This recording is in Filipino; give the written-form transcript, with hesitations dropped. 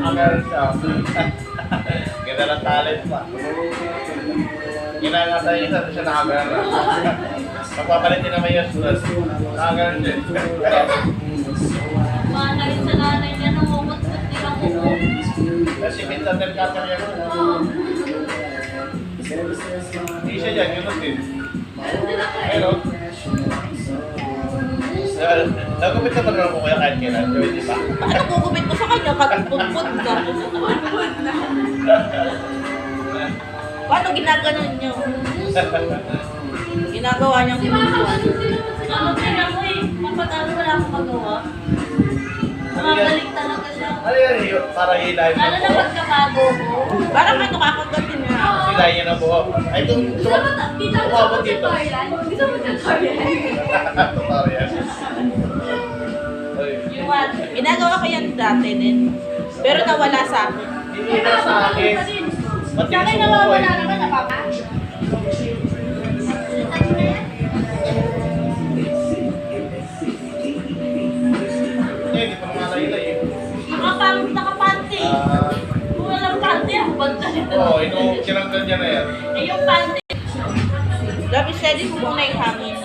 Meron siya. Ganda ng talent pa. Ginangatan niya sa siya nakagana. Magpapalit din naman yung sulas. Nakagana din. Manayin sa nanay niya, namumot-mot nilang upo. Kasi minsan nagkakar yan. Hindi siya dyan, yun din. Pero, nagupit na pagkaroon ko kaya kahit kailan. Di ba? Ano gugupit mo sa kanya? Katpupot ka. Paano ginaganon niyo? Ginagawa niyang pupot. Ano kaya mo eh? Mapag-ano wala akong magawa. Mabalik talaga siya. Ano yan yun? Para hilahin Lalo na pagkabago ko. Parang may nakakagatin na. hilahin na buhok. Ay, ito, umabot dito. Gusto mo tutorial? Totoo yan. Yung what? Ginagawa ko yan dati din. Pero nawala sa akin. Hindi na sa akin. Pati Sa akin gusto ko nawawala eh. naman na papa. Hindi pa naman nahilay eh. Nakapanty. Kung walang panty, ang banda nito. Oo, tinanggal niya na yan. Eh yung panty. Dapat steady mo muna yung hangin.